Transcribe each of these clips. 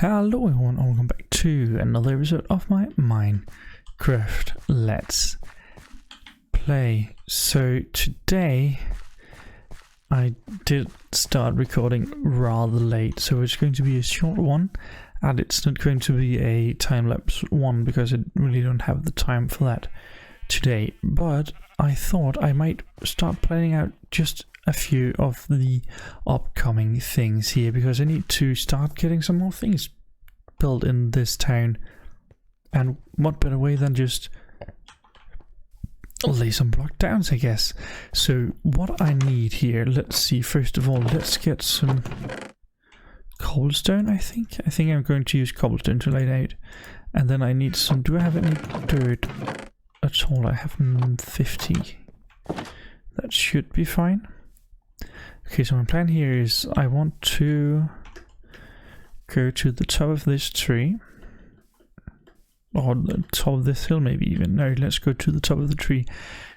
Hello everyone, and welcome back to another episode of my Minecraft Let's Play. So today I did start recording rather late, so it's going to be a short one, and it's not going to be a time-lapse one because I really don't have the time for that today. But I thought I might start planning out just a few of the upcoming things here, because I need to start getting some more things built in this town, and what better way than just lay some block downs, I guess. So what I need here, let's see, first of all, let's get some cobblestone. I think I'm going to use cobblestone to lay it out, and then I need some, do I have any dirt at all? I have 50. That should be fine. Okay, so my plan here is I want to go to the top of this tree, or the top of this hill maybe even. No, let's go to the top of the tree.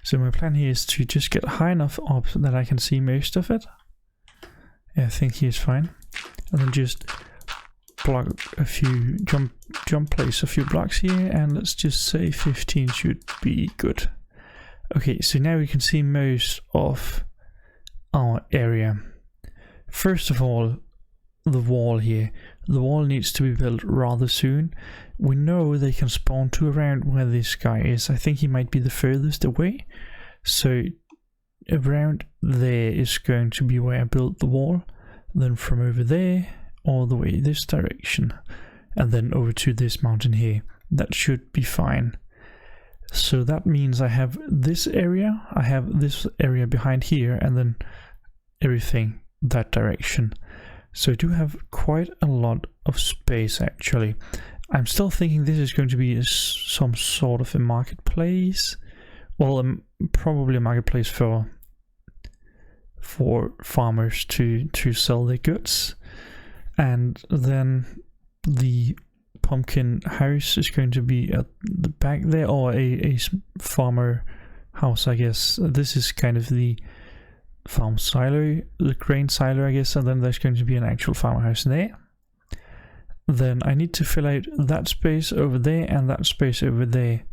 So my plan here is to just get high enough up so that I can see most of it. Yeah, I think here's fine. And then just block a few, jump place a few blocks here, and let's just say 15 should be good. Okay, so now we can see most of our area. First of all, the wall here. The wall needs to be built rather soon. We know they can spawn to around where this guy is. I think he might be the furthest away. So around there is going to be where I built the wall. Then from over there all the way this direction, and then over to this mountain here. That should be fine. So that means I have this area, I have this area behind here, and then everything that direction. So I do have quite a lot of space actually. I'm still thinking this is going to be some sort of a marketplace. Well, probably a marketplace for farmers to sell their goods. And then the pumpkin house is going to be at the back there, or a farmer house, I guess. This is kind of the farm silo, the grain silo, I guess, and then there's going to be an actual farmhouse there. Then I need to fill out that space over there and that space over there.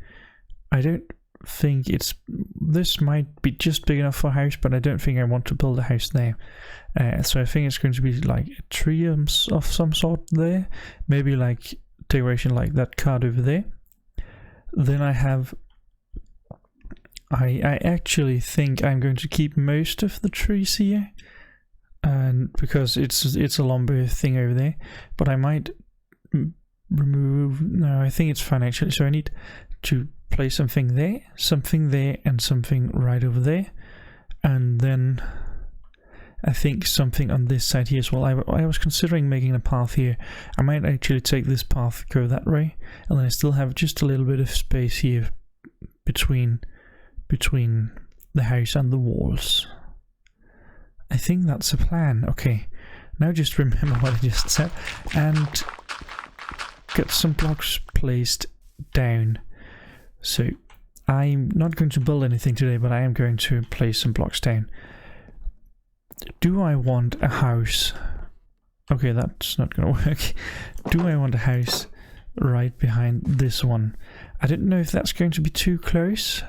I don't think this might be just big enough for a house, but I don't think I want to build a house there. So I think it's going to be like a tree of some sort there, maybe like decoration like that card over there. Then I actually think I'm going to keep most of the trees here, and because it's a lumber thing over there, but I might remove, no, I think it's fine actually. So I need to place something there, and something right over there, and then I think something on this side here as well. I was considering making a path here. I might actually take this path, go that way, and then I still have just a little bit of space here between the house and the walls. I think that's a plan. Okay, now just remember what I just said and get some blocks placed down. So I'm not going to build anything today, but I am going to place some blocks down. Do I want a house? Okay, that's not gonna work. Do I want a house right behind this one? I didn't know if that's going to be too close.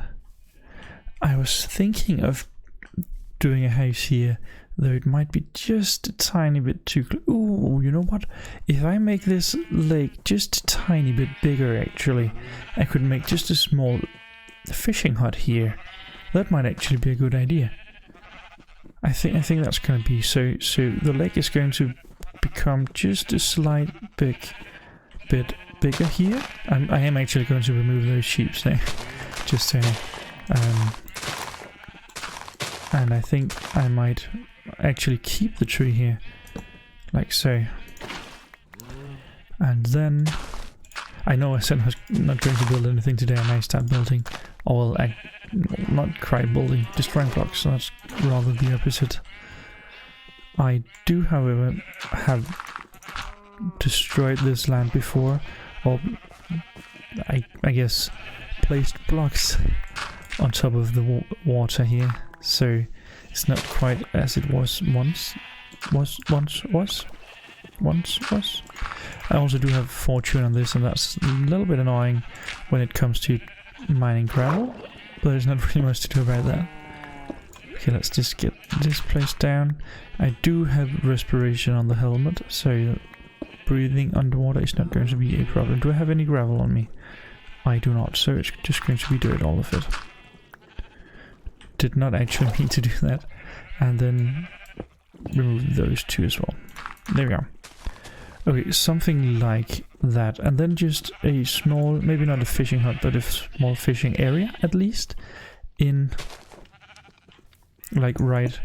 I was thinking of doing a house here, though it might be just a tiny bit too close. Ooh, you know what? If I make this lake just a tiny bit bigger, actually, I could make just a small fishing hut here. That might actually be a good idea. I think that's going to be so the lake is going to become just a slight bit bigger here. I am actually going to remove those sheep there, just so and I think I might actually keep the tree here, like so. And then I know I said I was not going to build anything today, and I start building, or well, not quite building, destroying blocks, so that's rather the opposite. I do, however, have destroyed this land before, or I guess placed blocks on top of the water here, so it's not quite as it was once. I also do have fortune on this, and that's a little bit annoying when it comes to mining gravel, but there's not really much to do about that. Okay, let's just get this place down. I do have respiration on the helmet, so breathing underwater is not going to be a problem. Do I have any gravel on me? I do not, so it's just going to be dirt, all of it. Did not actually mean to do that. And then remove those two as well. There we go. Okay, something like that. And then just a small, maybe not a fishing hut, but a small fishing area at least. In, like, right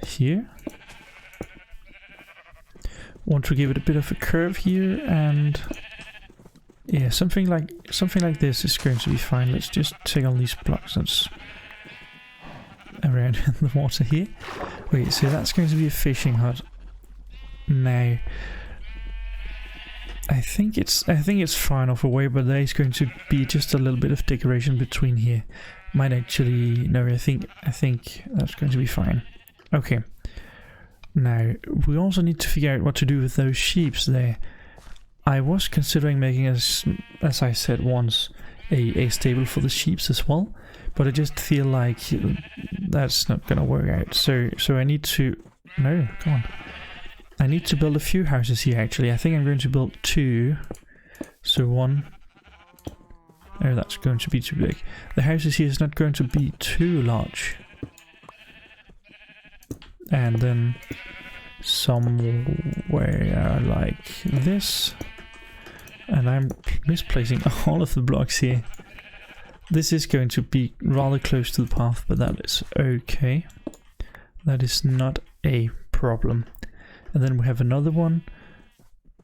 here. Want to give it a bit of a curve here, and yeah, something like this is going to be fine. Let's just take all these blocks that's around in the water here. Wait, so that's going to be a fishing hut. Now, I think it's far enough away, but there is going to be just a little bit of decoration between here. Might actually no, I think that's going to be fine. Okay. Now, we also need to figure out what to do with those sheeps there. I was considering making, as I said once, a stable for the sheeps as well, but I just feel like that's not gonna work out. So I need to... No, come on. I need to build a few houses here, actually. I think I'm going to build 2. So 1... Oh, that's going to be too big. The houses here is not going to be too large. And then somewhere like this. And I'm misplacing all of the blocks here. This is going to be rather close to the path, but that is okay. That is not a problem. And then we have another one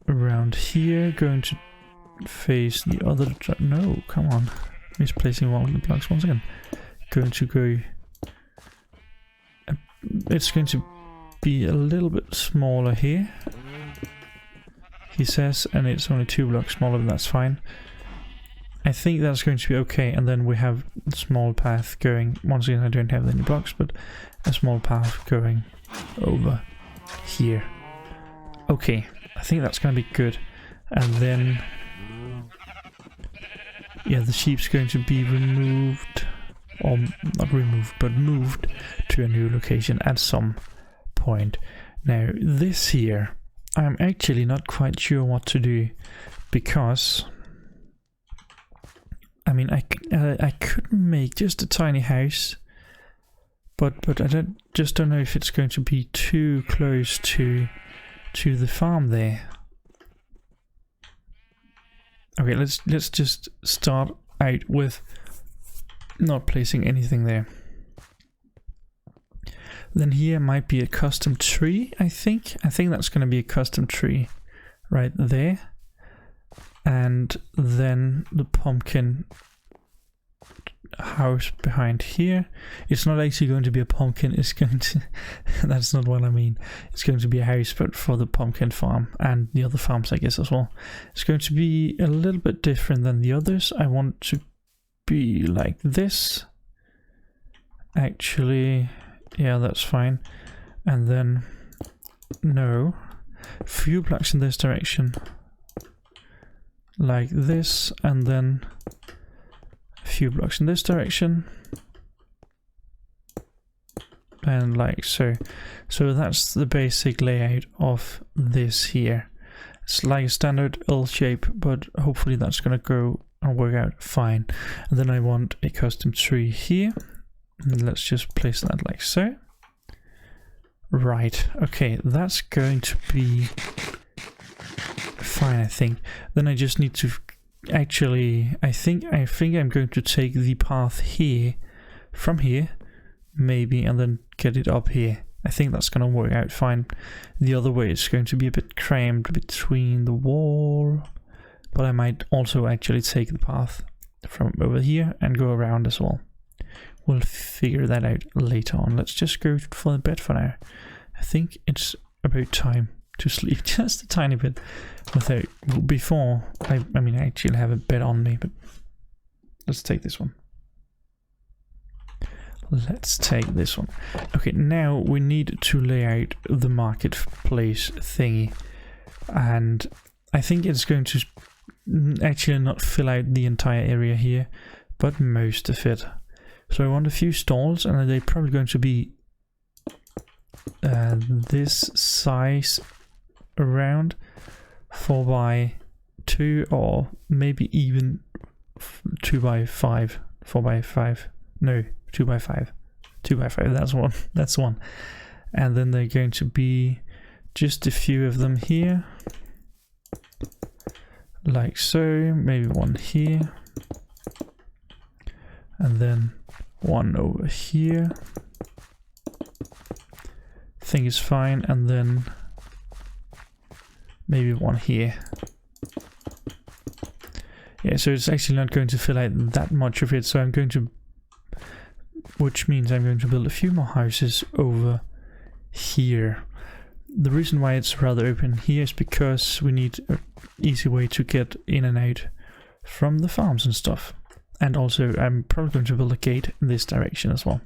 around here, going to face the other... No, come on. Misplacing one of the blocks once again. Going to go... It's going to be a little bit smaller here, he says, and it's only 2 blocks smaller, but that's fine. I think that's going to be okay. And then we have a small path going, once again I don't have any blocks, but a small path going over here. Okay, I think that's going to be good. And then, yeah, the sheep's going to be removed, or not removed, but moved to a new location at some point. Now, this here, I'm actually not quite sure what to do, because I mean, I could make just a tiny house, but I just don't know if it's going to be too close to the farm there. Okay, let's just start out with not placing anything there. Then here might be a custom tree, I think. I think that's going to be a custom tree right there. And then the pumpkin house behind here. It's not actually going to be a pumpkin, it's going to... that's not what I mean. It's going to be a house, but for the pumpkin farm and the other farms, I guess, as well. It's going to be a little bit different than the others. I want to be like this. Actually, yeah, that's fine. And then, no. Few blocks in this direction. Like this, and then a few blocks in this direction. And like so. So that's the basic layout of this here. It's like a standard L shape, but hopefully that's gonna go and work out fine. And then I want a custom tree here. And let's just place that like so. Right, okay, that's going to be fine, I think. Then I just need to actually, I think I'm going to take the path here, from here, maybe, and then get it up here. I think that's going to work out fine. The other way is going to be a bit crammed between the wall, but I might also actually take the path from over here and go around as well. We'll figure that out later on. Let's just go for the bed for now. I think it's about time to sleep just a tiny bit without, before I mean, I actually have a bed on me, but let's take this one. Let's take this one. Okay, now we need to lay out the marketplace thingy. and I think it's going to actually not fill out the entire area here, but most of it. So I want a few stalls, and they're probably going to be this size around 4x2, or maybe even 2x5, 4x5, no, 2x5, 2x5, that's one. And then they're going to be just a few of them here, like so, maybe one here, and then one over here. I think it's fine, and then maybe one here. Yeah, so it's actually not going to fill out that much of it, so I'm going to, which means I'm going to build a few more houses over here. The reason why it's rather open here is because we need an easy way to get in and out from the farms and stuff. And also I'm probably going to build a gate in this direction as well.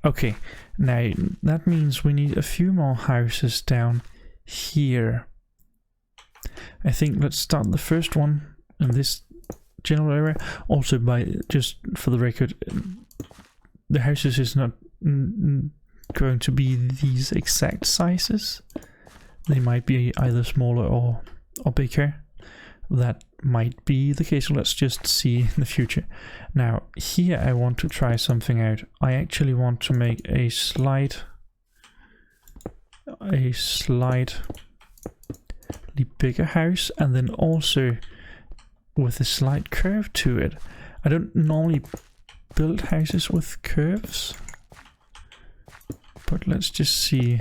Okay, now that means we need a few more houses down here. I think let's start the first one in this general area. Also, by just for the record, the houses is not going to be these exact sizes. They might be either smaller or bigger. That might be the case, so let's just see in the future. Now here I want to try something out. I actually want to make a slightly bigger house, and then also with a slight curve to it. I don't normally build houses with curves, but let's just see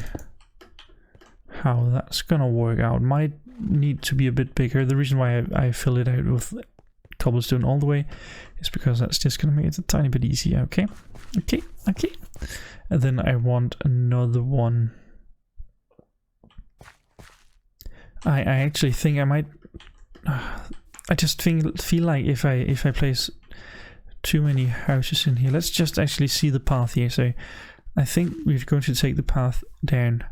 how that's gonna work out. Might need to be a bit bigger. The reason why I fill it out with cobblestone all the way is because that's just gonna make it a tiny bit easier. Okay. And then I want another one. I actually think I might. I just feel like if I place too many houses in here. Let's just actually see the path here. So I think we're going to take the path down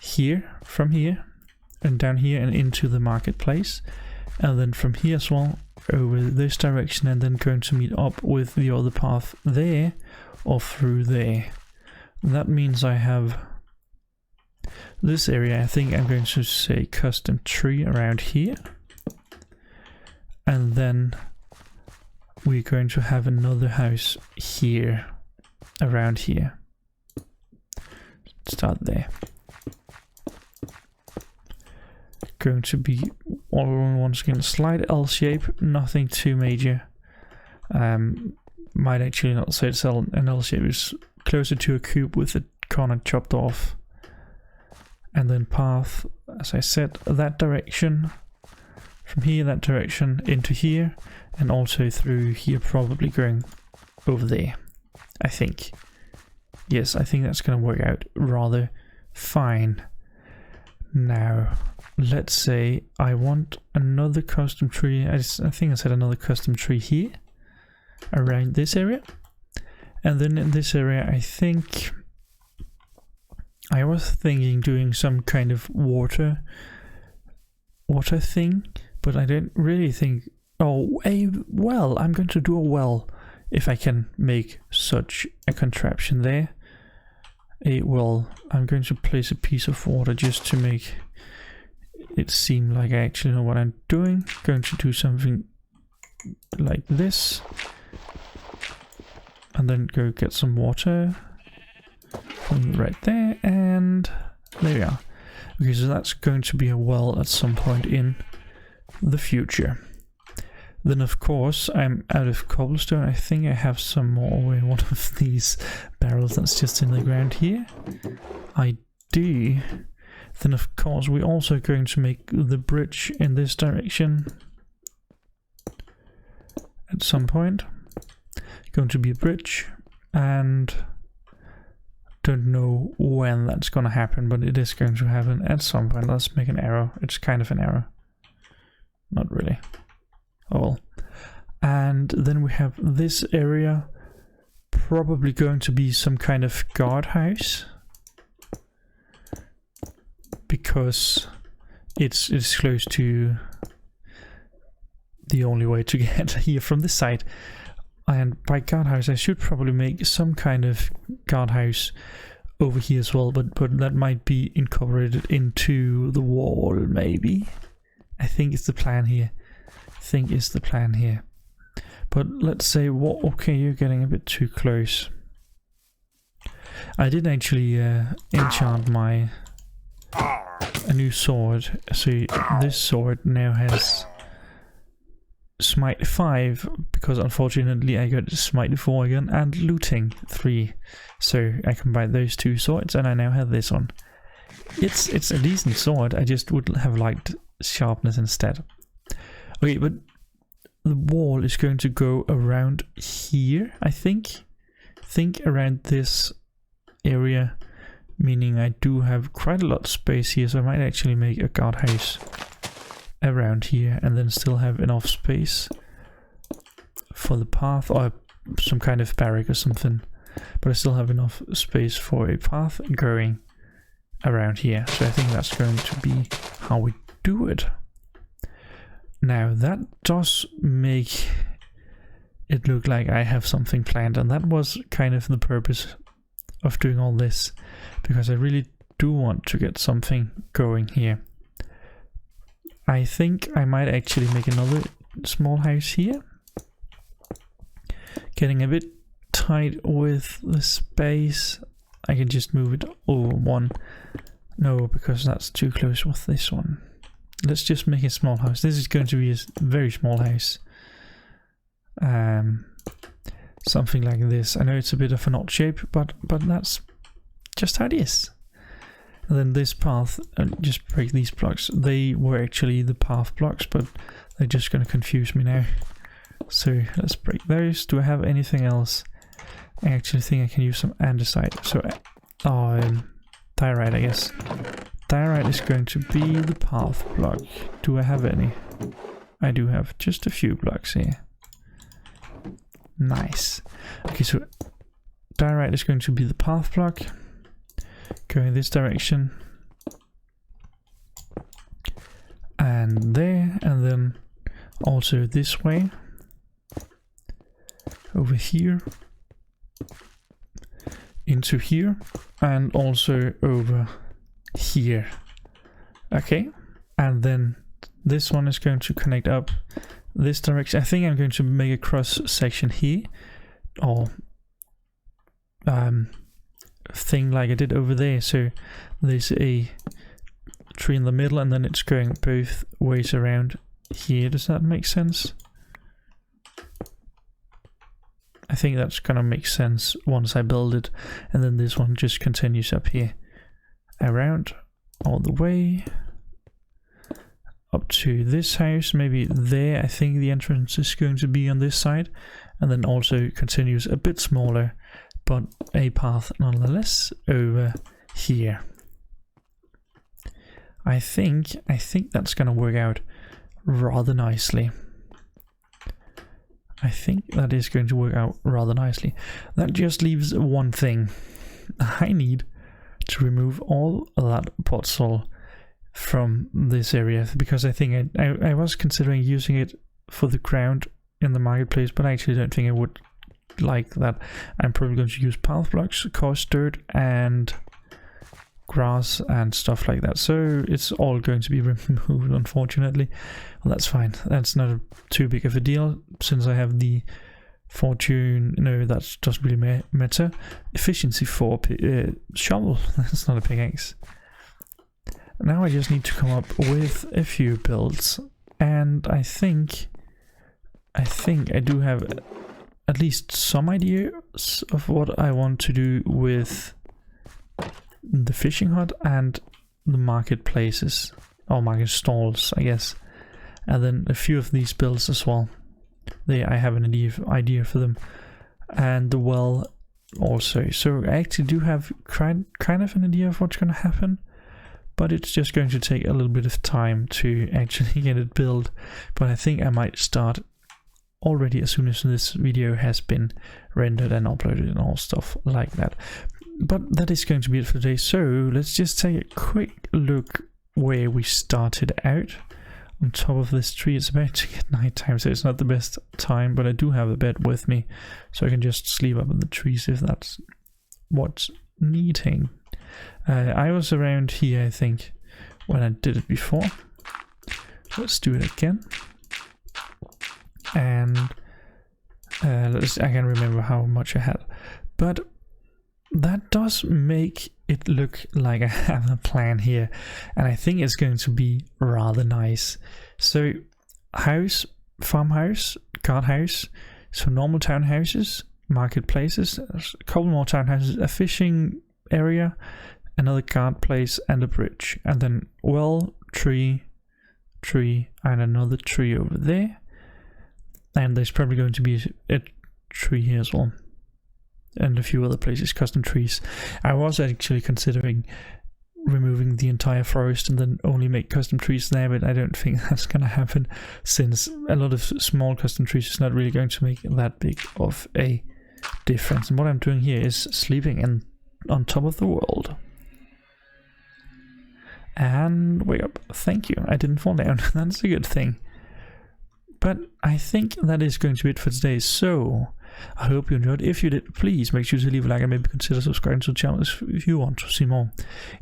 here, from here, and down here and into the marketplace, and then from here as well over this direction, and then going to meet up with the other path there or through there. And that means I have this area. I think I'm going to say custom tree around here, and then we're going to have another house here around here. Start there. Going to be all once again slight L shape, nothing too major. Might actually not say it's an L shape, it's closer to a cube with the corner chopped off. And then path, as I said, that direction, from here that direction into here, and also through here, probably going over there, I think. Yes, I think that's going to work out rather fine. Now let's say I want another custom tree. I think I said another custom tree here around this area, and then in this area I think I was thinking doing some kind of water thing, but I don't really think. Oh, a well, I'm going to do a well if I can make such a contraption there. A well, I'm going to place a piece of water just to make it seem like I actually know what I'm doing. Going to do something like this, and then go get some water right there, and there we are. Okay, so that's going to be a well at some point in the future. Then of course I'm out of cobblestone. I think I have some more in one of these barrels that's just in the ground here. I do. Then of course we're also going to make the bridge in this direction at some point. Going to be a bridge, and don't know when that's going to happen, but it is going to happen at some point. Let's make an arrow. It's kind of an arrow. Not really. Oh well. And then we have this area, probably going to be some kind of guardhouse, because it's close to the only way to get here from this side. And by guardhouse, I should probably make some kind of guardhouse over here as well, but that might be incorporated into the wall, maybe. I think it's the plan here. But let's say, okay, you're getting a bit too close. I did actually enchant a new sword. So this sword now has Smite 5, because unfortunately I got Smite 4 again, and Looting 3. So I combined those two swords and I now have this one. It's a decent sword, I just would have liked sharpness instead. Okay, but the wall is going to go around here, I think. Around this area, meaning I do have quite a lot of space here, so I might actually make a guardhouse around here and then still have enough space for the path, or some kind of barrack or something, but I still have enough space for a path going around here. So I think that's going to be how we do it. Now that does make it look like I have something planned, and that was kind of the purpose of doing all this, because I really do want to get something going here. I think I might actually make another small house here. Getting a bit tight with the space. I can just move it over one. No, because that's too close with this one. Let's just make a small house. This is going to be a very small house. Something like this. I know it's a bit of an odd shape, but that's just how it is. And then this path, just break these blocks. They were actually the path blocks, but they're just going to confuse me now. So let's break those. Do I have anything else? I actually think I can use some andesite. So, diorite, I guess. Diorite is going to be the path block. Do I have any? I do have just a few blocks here. Nice. Okay, so diorite is going to be the path block. Go in this direction. And there, and then also this way. Over here. Into here. And also over here. Okay. And then this one is going to connect up this direction. I think I'm going to make a cross section here. Or thing like I did over there. So there's a tree in the middle and then it's going both ways around here. Does that make sense? I think that's gonna make sense once I build it. And then this one just continues up here around all the way up to this house, maybe there. I think the entrance is going to be on this side, and then also continues a bit smaller, but a path nonetheless over here. I think that's gonna work out rather nicely. I think that is going to work out rather nicely. That just leaves one thing. I need to remove all of that pot soil from this area, because I think I was considering using it for the ground in the marketplace, but I actually don't think I would like that. I'm probably going to use path blocks, coarse dirt, and grass and stuff like that. So it's all going to be removed, unfortunately. Well, that's fine. That's not too big of a deal, since I have the fortune. No, that doesn't really matter. Efficiency 4 shovel. That's not a pickaxe. Now I just need to come up with a few builds, and I think I do have at least some ideas of what I want to do with the fishing hut and the marketplaces, or market stalls, I guess, and then a few of these builds as well. I have an idea for them, and the well also. So I actually do have kind of an idea of what's going to happen, but it's just going to take a little bit of time to actually get it built. But I think I might start already as soon as this video has been rendered and uploaded and all stuff like that. But that is going to be it for today. So let's just take a quick look where we started out, on top of this tree. It's about to get nighttime, so it's not the best time, but I do have a bed with me, so I can just sleep up in the trees if that's what's needing. I was around here, I think, when I did it before. Let's do it again. And I can't remember how much I had, but that does make it look like I have a plan here, and I think it's going to be rather nice. So house, farmhouse, guardhouse, so normal townhouses, marketplaces, a couple more townhouses, a fishing area, another guard place, and a bridge, and then well, tree, and another tree over there, and there's probably going to be a tree here as well, and a few other places, custom trees. I was actually considering removing the entire forest and then only make custom trees there, but I don't think that's gonna happen, since a lot of small custom trees is not really going to make that big of a difference. And what I'm doing here is sleeping on top of the world. And wake up. Thank you. I didn't fall down. That's a good thing. But I think that is going to be it for today. So I hope you enjoyed. If you did, please make sure to leave a like and maybe consider subscribing to the channel if you want to see more.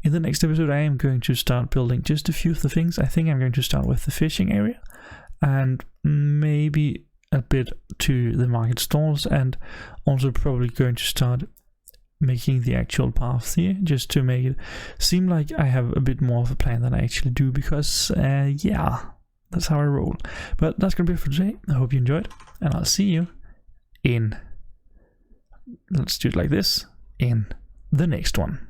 In the next episode, I am going to start building just a few of the things. I think I'm going to start with the fishing area and maybe a bit to the market stalls, and also probably going to start making the actual paths here, just to make it seem like I have a bit more of a plan than I actually do, because yeah, that's how I roll. But that's gonna be it for today. I hope you enjoyed, and I'll see you in, let's do it like this, in the next one.